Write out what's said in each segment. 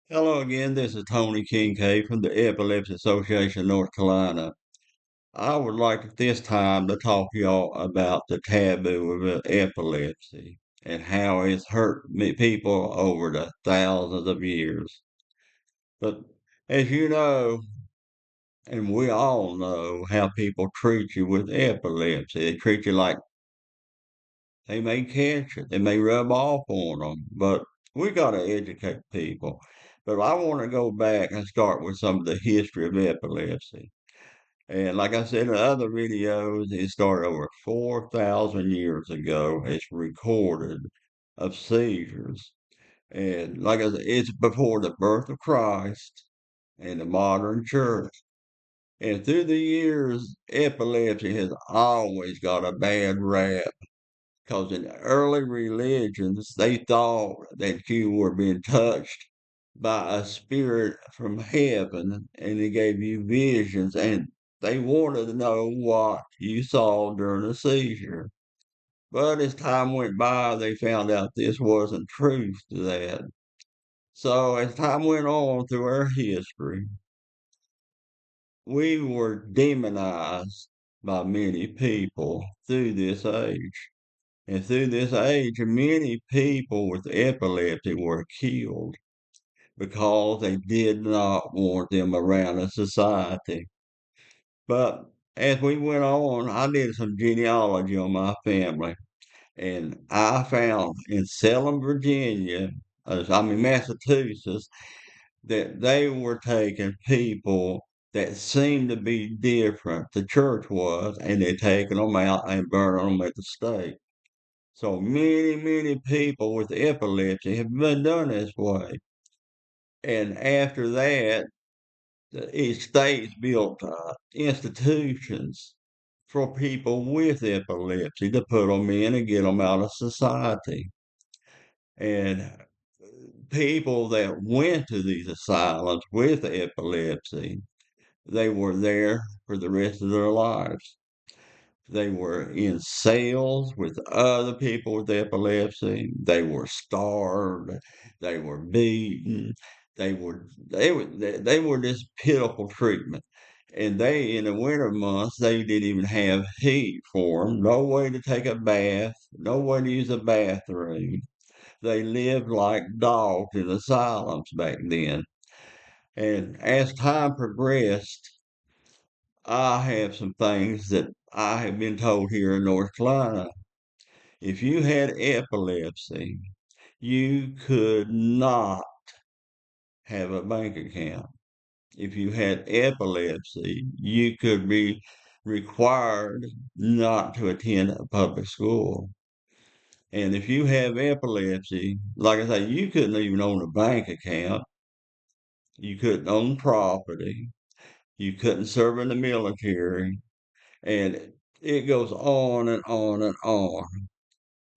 Hello again, this is Tony Kincaid from the Epilepsy Association of North Carolina. I would like at this time to talk to y'all about the taboo of epilepsy and how it's hurt people over the thousands of years. But as you know, and we all know how people treat you with epilepsy. They treat you like they may catch it, they may rub off on them, but we got to educate people. But I want to go back and start with some of the history of epilepsy. And like I said in other videos, it started over 4,000 years ago. It's recorded of seizures. And like I said, it's before the birth of Christ and the modern church. And through the years, epilepsy has always got a bad rap because in early religions, they thought that you were being touched by a spirit from heaven and they gave you visions and they wanted to know what you saw during a seizure. But as time went by, they found out this wasn't truth to that. So as time went on through our history, we were demonized by many people through this age. And through this age, many people with epilepsy were killed because they did not want them around in society. But as we went on, I did some genealogy on my family, and I found in Salem, Virginia, Massachusetts, that they were taking people that seemed to be different. The church was, and they're taking them out and burning them at the stake. So many people with epilepsy have been done this way. And after that, the states built institutions for people with epilepsy to put them in and get them out of society. And people that went to these asylums with epilepsy, they were there for the rest of their lives. They were in cells with other people with epilepsy. They were starved. They were beaten. They were this pitiful treatment. And they in the winter months they didn't even have heat for them. No way to take a bath. No way to use a bathroom. They lived like dogs in asylums back then. And as time progressed, I have some things that I have been told here in North Carolina. If you had epilepsy, you could not have a bank account. If you had epilepsy, you could be required not to attend a public school. And if you have epilepsy, like I say, you couldn't even own a bank account. You couldn't own property. You couldn't serve in the military. And it goes on and on and on.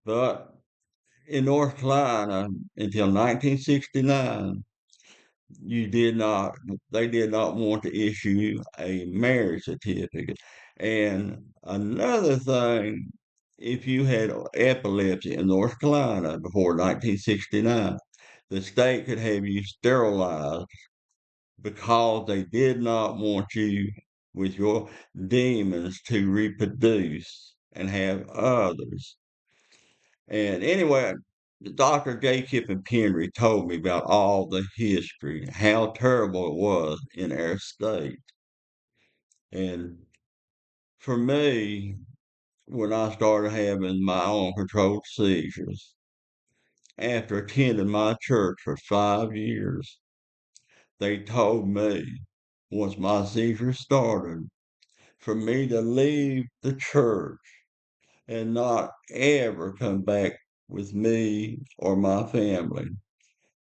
But in North Carolina, until 1969, you did not, they did not want to issue a marriage certificate. And another thing, if you had epilepsy in North Carolina before 1969, the state could have you sterilized because they did not want you with your demons to reproduce and have others. And anyway, Dr. J. Kippen Penry told me about all the history, how terrible it was in our state. And for me, when I started having my own controlled seizures, after attending my church for 5 years, they told me once my seizures started for me to leave the church and not ever come back with me or my family.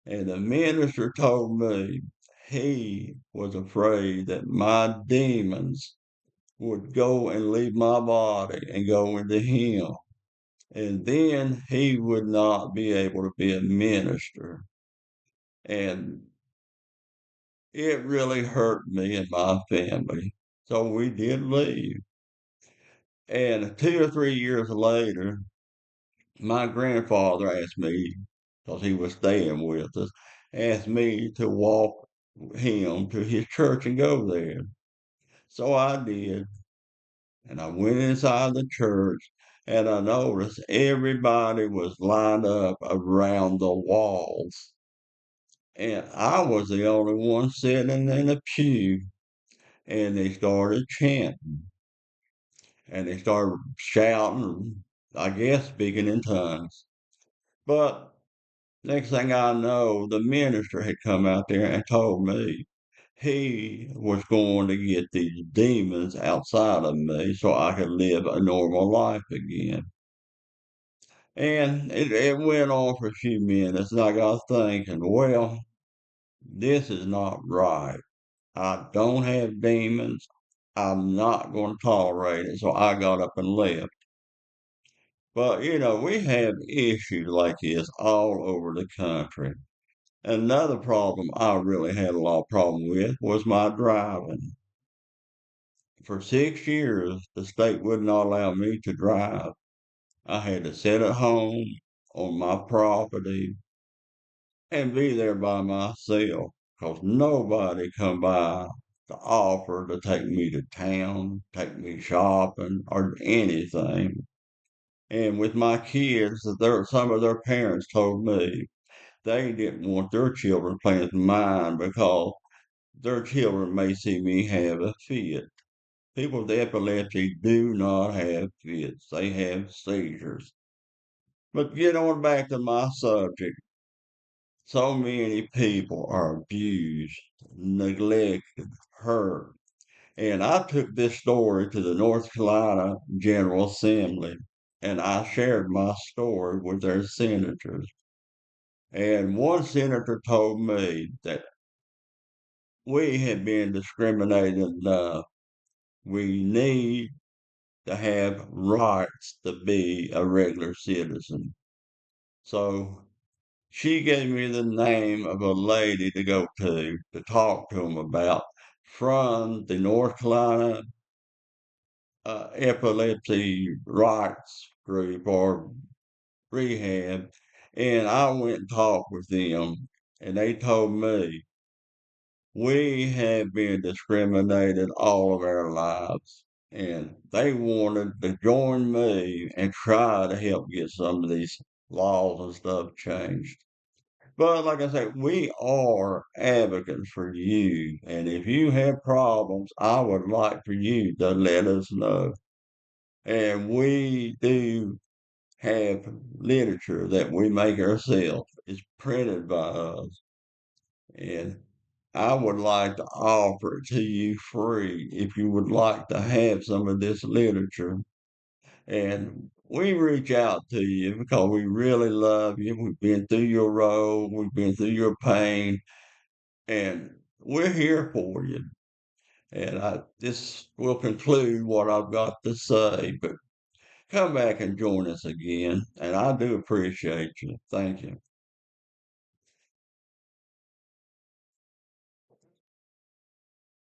And the minister told me he was afraid that my demons would go and leave my body and go into him. And then he would not be able to be a minister. And it really hurt me and my family. So we did leave. And 2 or 3 years later, My grandfather asked me, because he was staying with us, asked me to walk him to his church and go there. So I did. And I went inside the church and I noticed everybody was lined up around the walls. And I was the only one sitting in the pew. And they started chanting and they started shouting, I guess speaking in tongues. But next thing I know, the minister had come out there and told me he was going to get these demons outside of me so I could live a normal life again. And it went on for a few minutes, and I got thinking, well, this is not right. I don't have demons. I'm not going to tolerate it. So I got up and left. But, we have issues like this all over the country. Another problem I really had a lot of problem with was my driving. For 6 years, the state would not allow me to drive. I had to sit at home on my property and be there by myself because nobody come by to offer to take me to town, take me shopping, or anything. And with my kids, some of their parents told me they didn't want their children playing with mine because their children may see me have a fit. People with epilepsy do not have fits, they have seizures. But get on back to my subject. So many people are abused, neglected, hurt. And I took this story to the North Carolina General Assembly and I shared my story with their senators. And one senator told me that we have been discriminated enough. We need to have rights to be a regular citizen. So she gave me the name of a lady to go to talk to them about from the North Carolina Epilepsy Rights Group or rehab. And I went and talked with them, and they told me we have been discriminated all of our lives. And they wanted to join me and try to help get some of these laws and stuff changed. But like I said, we are advocates for you. And if you have problems, I would like for you to let us know. And we do have literature that we make ourselves. It's printed by us. And I would like to offer it to you free if you would like to have some of this literature. And we reach out to you because we really love you. We've been through your road, we've been through your pain, and we're here for you. And this will conclude what I've got to say, but come back and join us again. And I do appreciate you. Thank you.